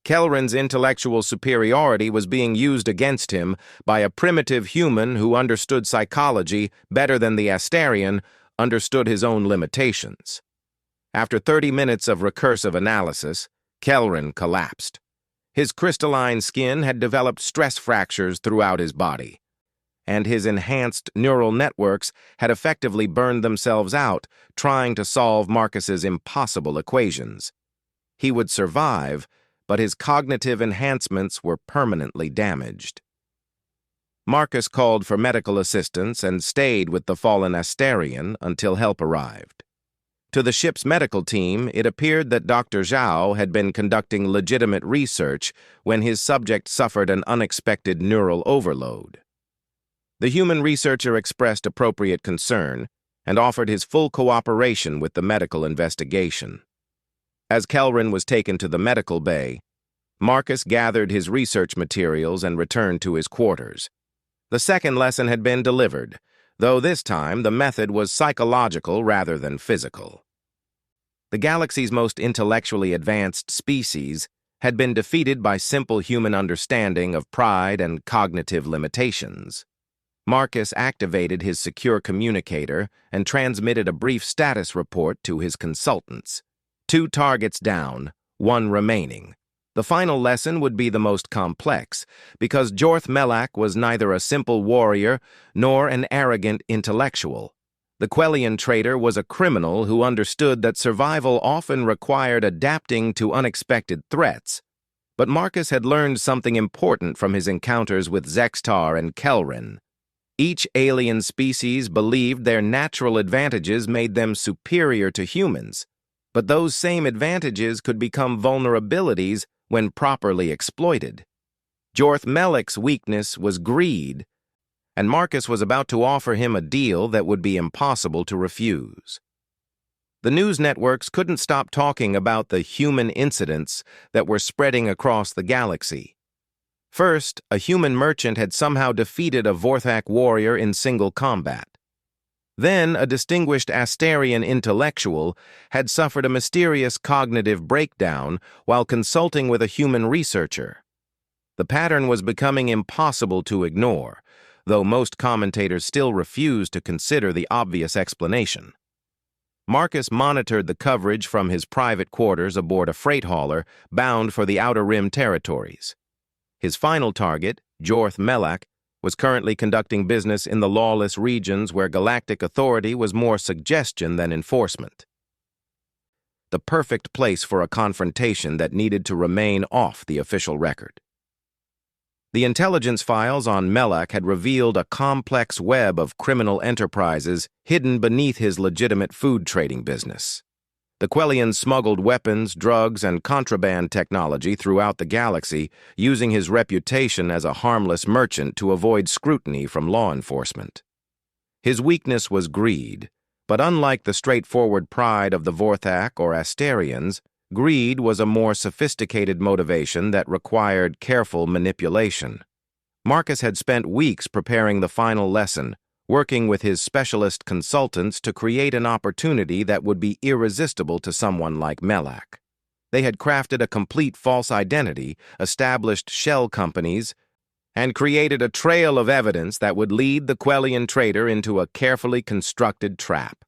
Kelrin's intellectual superiority was being used against him by a primitive human who understood psychology better than the Asterian understood his own limitations. After 30 minutes of recursive analysis, Kelrin collapsed. His crystalline skin had developed stress fractures throughout his body, and his enhanced neural networks had effectively burned themselves out trying to solve Marcus's impossible equations. He would survive, but his cognitive enhancements were permanently damaged. Marcus called for medical assistance and stayed with the fallen Asterian until help arrived. To the ship's medical team, it appeared that Dr. Zhao had been conducting legitimate research when his subject suffered an unexpected neural overload. The human researcher expressed appropriate concern and offered his full cooperation with the medical investigation. As Kelrin was taken to the medical bay, Marcus gathered his research materials and returned to his quarters. The second lesson had been delivered, though this time the method was psychological rather than physical. The galaxy's most intellectually advanced species had been defeated by simple human understanding of pride and cognitive limitations. Marcus activated his secure communicator and transmitted a brief status report to his consultants. 2 targets down, 1 remaining. The final lesson would be the most complex, because Jorth Melak was neither a simple warrior nor an arrogant intellectual. The Quellian traitor was a criminal who understood that survival often required adapting to unexpected threats. But Marcus had learned something important from his encounters with Zextar and Kelrin. Each alien species believed their natural advantages made them superior to humans. But those same advantages could become vulnerabilities when properly exploited. Jorth Melek's weakness was greed, and Marcus was about to offer him a deal that would be impossible to refuse. The news networks couldn't stop talking about the human incidents that were spreading across the galaxy. First, a human merchant had somehow defeated a Vorthak warrior in single combat. Then, a distinguished Asterian intellectual had suffered a mysterious cognitive breakdown while consulting with a human researcher. The pattern was becoming impossible to ignore, though most commentators still refused to consider the obvious explanation. Marcus monitored the coverage from his private quarters aboard a freight hauler bound for the Outer Rim territories. His final target, Jorth Melak, was currently conducting business in the lawless regions where galactic authority was more suggestion than enforcement. The perfect place for a confrontation that needed to remain off the official record. The intelligence files on Melak had revealed a complex web of criminal enterprises hidden beneath his legitimate food trading business. The Quellians smuggled weapons, drugs, and contraband technology throughout the galaxy, using his reputation as a harmless merchant to avoid scrutiny from law enforcement. His weakness was greed, but unlike the straightforward pride of the Vorthak or Asterians, greed was a more sophisticated motivation that required careful manipulation. Marcus had spent weeks preparing the final lesson, working with his specialist consultants to create an opportunity that would be irresistible to someone like Melak. They had crafted a complete false identity, established shell companies, and created a trail of evidence that would lead the Quellian trader into a carefully constructed trap.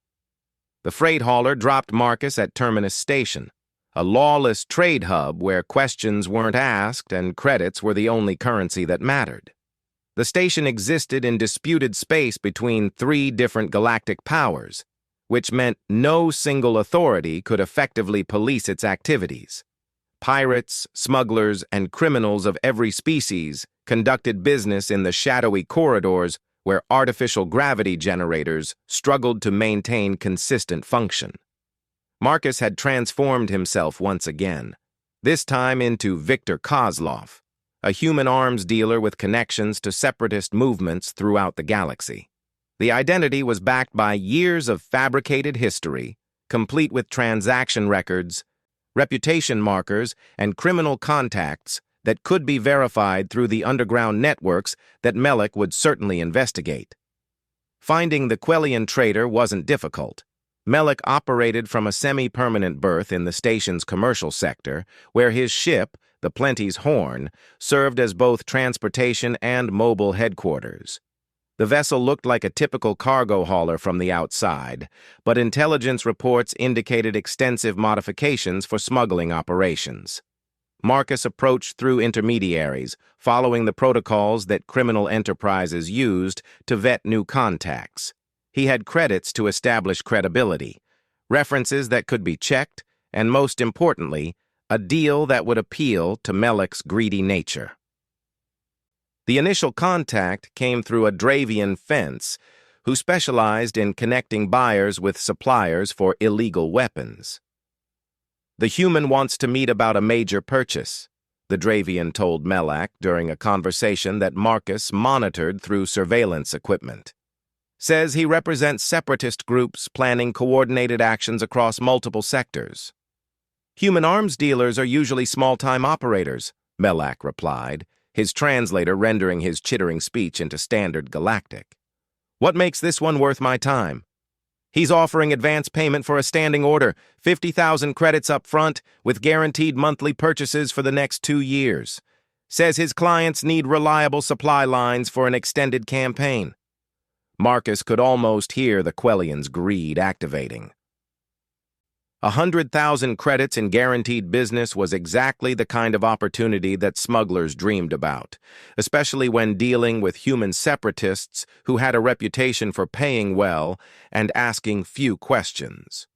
The freight hauler dropped Marcus at Terminus Station, a lawless trade hub where questions weren't asked and credits were the only currency that mattered. The station existed in disputed space between three different galactic powers, which meant no single authority could effectively police its activities. Pirates, smugglers, and criminals of every species conducted business in the shadowy corridors where artificial gravity generators struggled to maintain consistent function. Marcus had transformed himself once again, this time into Victor Kozlov, a human arms dealer with connections to separatist movements throughout the galaxy. The identity was backed by years of fabricated history, complete with transaction records, reputation markers, and criminal contacts that could be verified through the underground networks that Melek would certainly investigate. Finding the Quellian trader wasn't difficult. Melek operated from a semi-permanent berth in the station's commercial sector, where his ship, the Plenty's Horn, served as both transportation and mobile headquarters. The vessel looked like a typical cargo hauler from the outside, but intelligence reports indicated extensive modifications for smuggling operations. Marcus approached through intermediaries, following the protocols that criminal enterprises used to vet new contacts. He had credits to establish credibility, references that could be checked, and most importantly, a deal that would appeal to Melek's greedy nature. The initial contact came through a Dravian fence, who specialized in connecting buyers with suppliers for illegal weapons. "The human wants to meet about a major purchase," the Dravian told Melek during a conversation that Marcus monitored through surveillance equipment. "Says he represents separatist groups planning coordinated actions across multiple sectors." "Human arms dealers are usually small-time operators," Melek replied, his translator rendering his chittering speech into standard galactic. "What makes this one worth my time? He's offering advance payment for a standing order, 50,000 credits up front, with guaranteed monthly purchases for the next 2 years. Says his clients need reliable supply lines for an extended campaign." Marcus could almost hear the Quellian's greed activating. 100,000 credits in guaranteed business was exactly the kind of opportunity that smugglers dreamed about, especially when dealing with human separatists who had a reputation for paying well and asking few questions.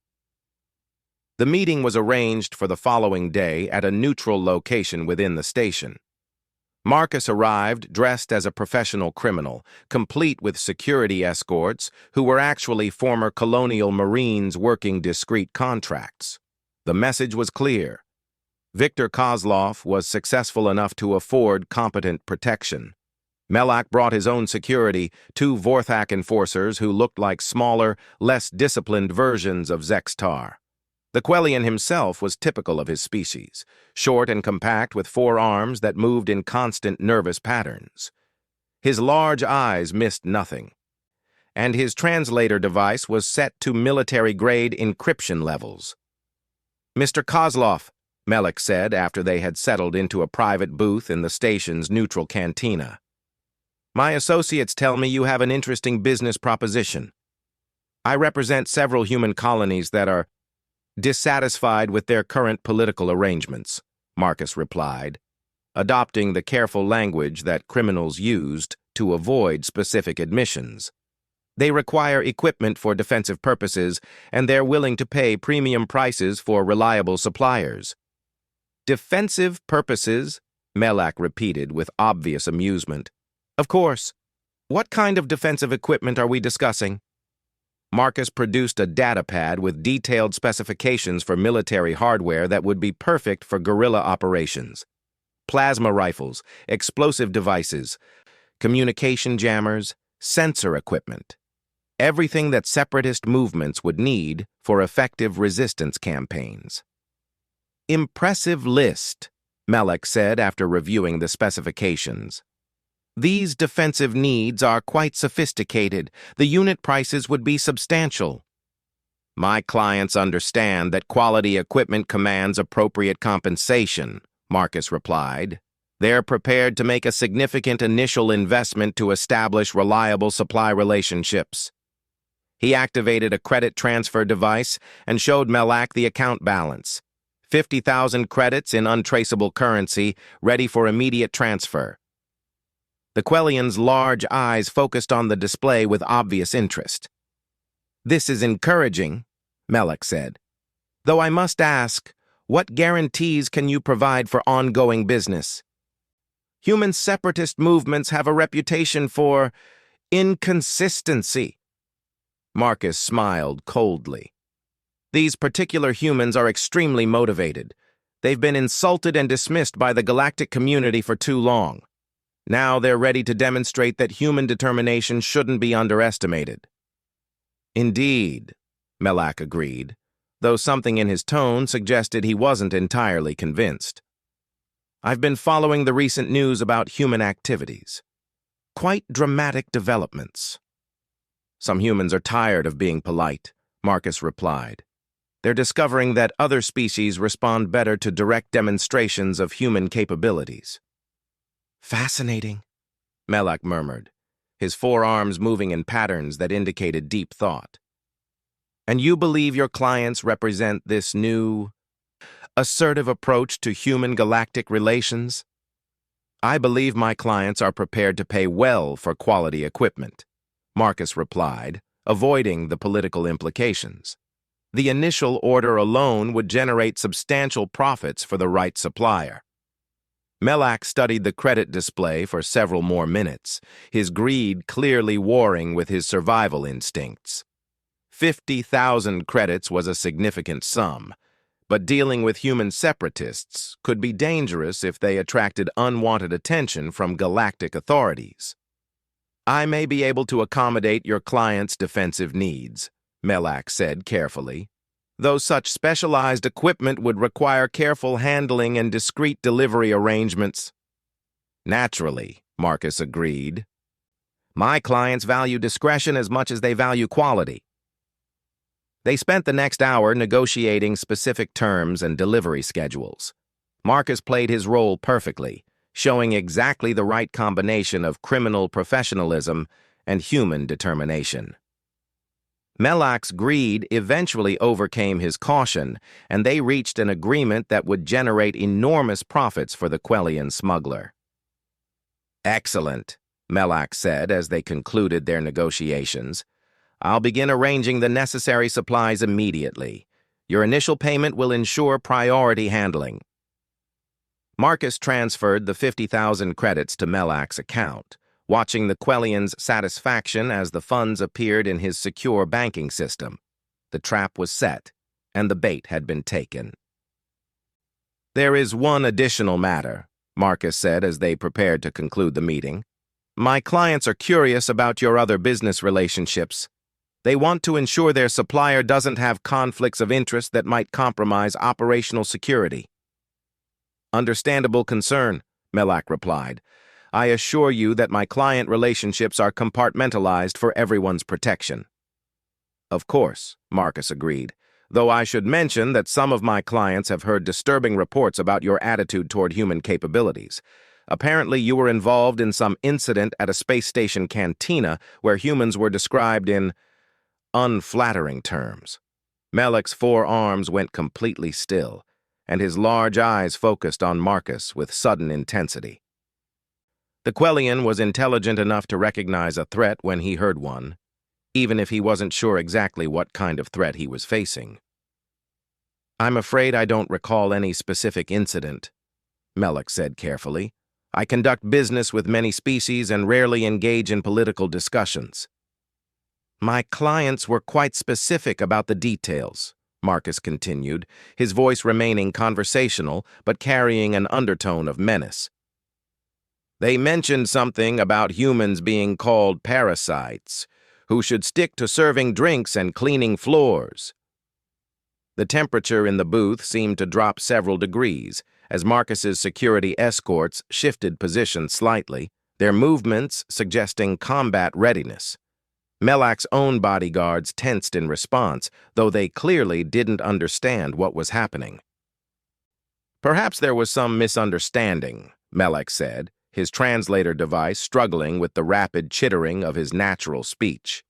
The meeting was arranged for the following day at a neutral location within the station. Marcus arrived dressed as a professional criminal, complete with security escorts who were actually former colonial Marines working discreet contracts. The message was clear. Victor Kozlov was successful enough to afford competent protection. Melek brought his own security, 2 Vorthak enforcers who looked like smaller, less disciplined versions of Zextar. The Quellian himself was typical of his species, short and compact with 4 arms that moved in constant nervous patterns. His large eyes missed nothing, and his translator device was set to military-grade encryption levels. "Mr. Kozlov," Melek said after they had settled into a private booth in the station's neutral cantina, "my associates tell me you have an interesting business proposition. I represent several human colonies that are dissatisfied with their current political arrangements," Marcus replied, adopting the careful language that criminals used to avoid specific admissions. "They require equipment for defensive purposes, and they're willing to pay premium prices for reliable suppliers." "Defensive purposes?" Melek repeated with obvious amusement. "Of course. What kind of defensive equipment are we discussing?" Marcus produced a datapad with detailed specifications for military hardware that would be perfect for guerrilla operations. Plasma rifles, explosive devices, communication jammers, sensor equipment. Everything that separatist movements would need for effective resistance campaigns. "Impressive list," Melek said after reviewing the specifications. "These defensive needs are quite sophisticated. The unit prices would be substantial." "My clients understand that quality equipment commands appropriate compensation," Marcus replied. They're prepared to make a significant initial investment to establish reliable supply relationships. He activated a credit transfer device and showed Melak the account balance. 50,000 credits in untraceable currency, ready for immediate transfer. The Quellian's large eyes focused on the display with obvious interest. "This is encouraging," Melek said. "Though I must ask, what guarantees can you provide for ongoing business? Human separatist movements have a reputation for inconsistency." Marcus smiled coldly. "These particular humans are extremely motivated. They've been insulted and dismissed by the galactic community for too long. Now they're ready to demonstrate that human determination shouldn't be underestimated." "Indeed," Melak agreed, though something in his tone suggested he wasn't entirely convinced. "I've been following the recent news about human activities. Quite dramatic developments." "Some humans are tired of being polite," Marcus replied. "They're discovering that other species respond better to direct demonstrations of human capabilities." "Fascinating," Melak murmured, his forearms moving in patterns that indicated deep thought. "And you believe your clients represent this new, assertive approach to human galactic relations?" "I believe my clients are prepared to pay well for quality equipment," Marcus replied, avoiding the political implications. "The initial order alone would generate substantial profits for the right supplier." Melak studied the credit display for several more minutes, his greed clearly warring with his survival instincts. 50,000 credits was a significant sum, but dealing with human separatists could be dangerous if they attracted unwanted attention from galactic authorities. "I may be able to accommodate your client's defensive needs," Melak said carefully, "though such specialized equipment would require careful handling and discreet delivery arrangements." "Naturally," Marcus agreed. "My clients value discretion as much as they value quality." They spent the next hour negotiating specific terms and delivery schedules. Marcus played his role perfectly, showing exactly the right combination of criminal professionalism and human determination. Melak's greed eventually overcame his caution, and they reached an agreement that would generate enormous profits for the Quellian smuggler. "Excellent," Melak said as they concluded their negotiations. "I'll begin arranging the necessary supplies immediately. Your initial payment will ensure priority handling." Marcus transferred the 50,000 credits to Melak's account, watching the Quellian's satisfaction as the funds appeared in his secure banking system. The trap was set, and the bait had been taken. "There is one additional matter," Marcus said as they prepared to conclude the meeting. "My clients are curious about your other business relationships. They want to ensure their supplier doesn't have conflicts of interest that might compromise operational security." "Understandable concern," Melak replied. "I assure you that my client relationships are compartmentalized for everyone's protection." "Of course," Marcus agreed, "though I should mention that some of my clients have heard disturbing reports about your attitude toward human capabilities. Apparently you were involved in some incident at a space station cantina where humans were described in unflattering terms." Melek's forearms went completely still, and his large eyes focused on Marcus with sudden intensity. The Quellian was intelligent enough to recognize a threat when he heard one, even if he wasn't sure exactly what kind of threat he was facing. "I'm afraid I don't recall any specific incident," Melek said carefully. "I conduct business with many species and rarely engage in political discussions." "My clients were quite specific about the details," Marcus continued, his voice remaining conversational but carrying an undertone of menace. "They mentioned something about humans being called parasites, who should stick to serving drinks and cleaning floors." The temperature in the booth seemed to drop several degrees as Marcus's security escorts shifted position slightly, their movements suggesting combat readiness. Melak's own bodyguards tensed in response, though they clearly didn't understand what was happening. "Perhaps there was some misunderstanding," Melek said, his translator device struggling with the rapid chittering of his natural speech.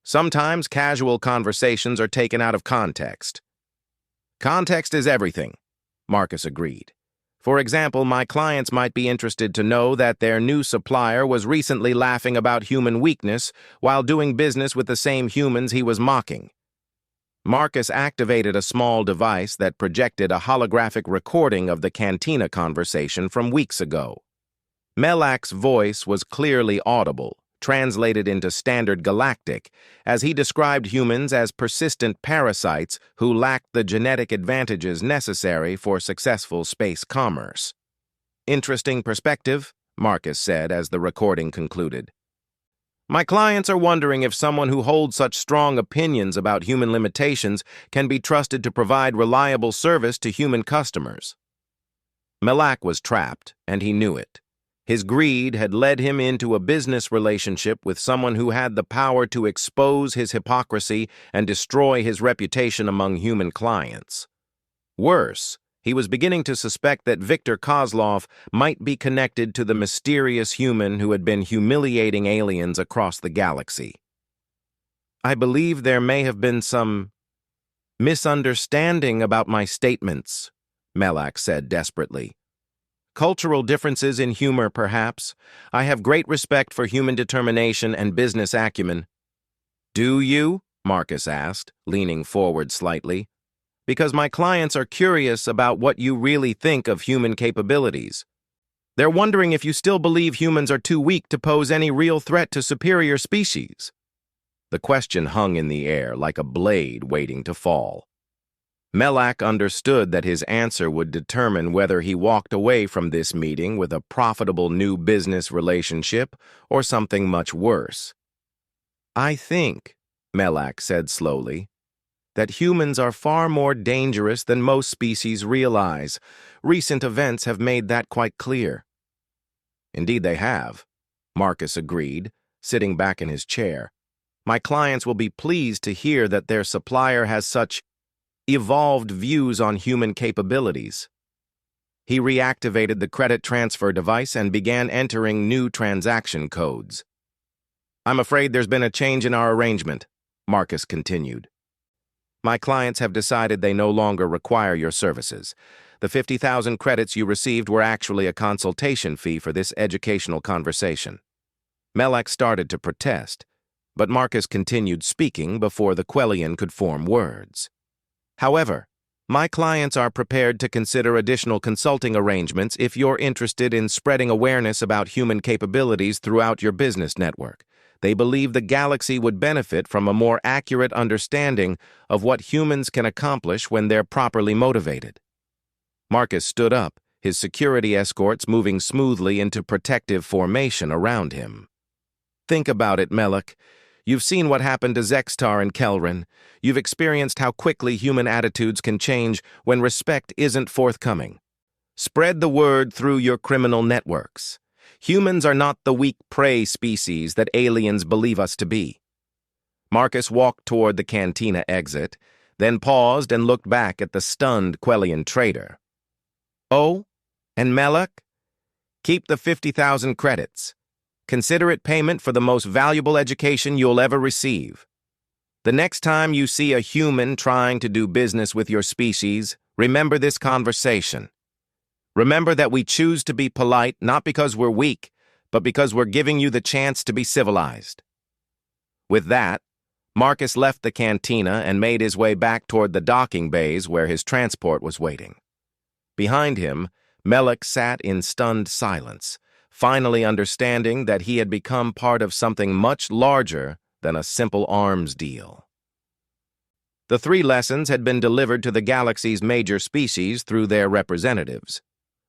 Sometimes casual conversations are taken out of context. Context is everything, Marcus agreed. For example, my clients might be interested to know that their new supplier was recently laughing about human weakness while doing business with the same humans he was mocking. Marcus activated a small device that projected a holographic recording of the cantina conversation from weeks ago. Melek's voice was clearly audible, translated into standard galactic, as he described humans as persistent parasites who lacked the genetic advantages necessary for successful space commerce. Interesting perspective, Marcus said as the recording concluded. My clients are wondering if someone who holds such strong opinions about human limitations can be trusted to provide reliable service to human customers. Melek was trapped, and he knew it. His greed had led him into a business relationship with someone who had the power to expose his hypocrisy and destroy his reputation among human clients. Worse, he was beginning to suspect that Viktor Kozlov might be connected to the mysterious human who had been humiliating aliens across the galaxy. I believe there may have been some misunderstanding about my statements, Melek said desperately. Cultural differences in humor, perhaps. I have great respect for human determination and business acumen. Do you? Marcus asked, leaning forward slightly. Because my clients are curious about what you really think of human capabilities. They're wondering if you still believe humans are too weak to pose any real threat to superior species. The question hung in the air like a blade waiting to fall. Melek understood that his answer would determine whether he walked away from this meeting with a profitable new business relationship or something much worse. I think, Melek said slowly, that humans are far more dangerous than most species realize. Recent events have made that quite clear. Indeed they have, Marcus agreed, sitting back in his chair. My clients will be pleased to hear that their supplier has such evolved views on human capabilities. He reactivated the credit transfer device and began entering new transaction codes. I'm afraid there's been a change in our arrangement, Marcus continued. My clients have decided they no longer require your services. The 50,000 credits you received were actually a consultation fee for this educational conversation. Melek started to protest, but Marcus continued speaking before the Quellian could form words. However, my clients are prepared to consider additional consulting arrangements if you're interested in spreading awareness about human capabilities throughout your business network. They believe the galaxy would benefit from a more accurate understanding of what humans can accomplish when they're properly motivated. Marcus stood up, his security escorts moving smoothly into protective formation around him. Think about it, Melek. You've seen what happened to Zextar and Kelrin. You've experienced how quickly human attitudes can change when respect isn't forthcoming. Spread the word through your criminal networks. Humans are not the weak prey species that aliens believe us to be. Marcus walked toward the cantina exit, then paused and looked back at the stunned Quellian trader. Oh, and Melek? Keep the 50,000 credits. Consider it payment for the most valuable education you'll ever receive. The next time you see a human trying to do business with your species, remember this conversation. Remember that we choose to be polite not because we're weak, but because we're giving you the chance to be civilized. With that, Marcus left the cantina and made his way back toward the docking bays where his transport was waiting. Behind him, Melek sat in stunned silence, finally understanding that he had become part of something much larger than a simple arms deal. The 3 lessons had been delivered to the galaxy's major species through their representatives.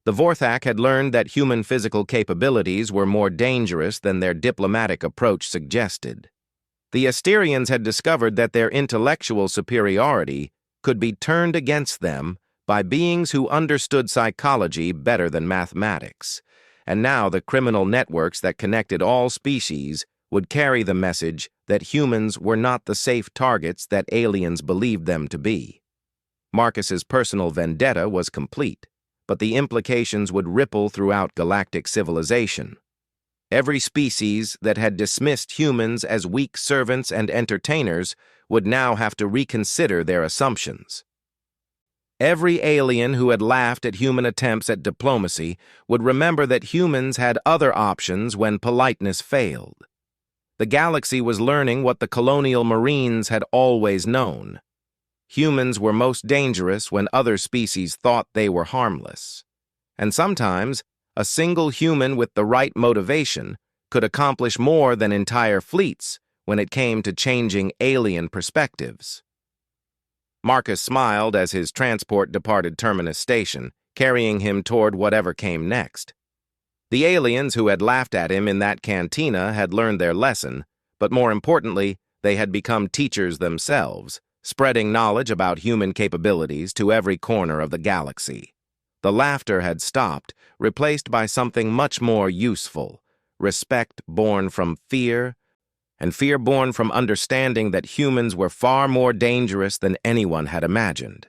The Vorthak had learned that human physical capabilities were more dangerous than their diplomatic approach suggested. The Asterians had discovered that their intellectual superiority could be turned against them by beings who understood psychology better than mathematics, and now the criminal networks that connected all species would carry the message that humans were not the safe targets that aliens believed them to be. Marcus's personal vendetta was complete. but the implications would ripple throughout galactic civilization. Every species that had dismissed humans as weak servants and entertainers would now have to reconsider their assumptions. Every alien who had laughed at human attempts at diplomacy would remember that humans had other options when politeness failed. The galaxy was learning what the colonial marines had always known. Humans were most dangerous when other species thought they were harmless. And sometimes, a single human with the right motivation could accomplish more than entire fleets when it came to changing alien perspectives. Marcus smiled as his transport departed Terminus Station, carrying him toward whatever came next. The aliens who had laughed at him in that cantina had learned their lesson, but more importantly, they had become teachers themselves, spreading knowledge about human capabilities to every corner of the galaxy. The laughter had stopped, replaced by something much more useful: respect born from fear, and fear born from understanding that humans were far more dangerous than anyone had imagined.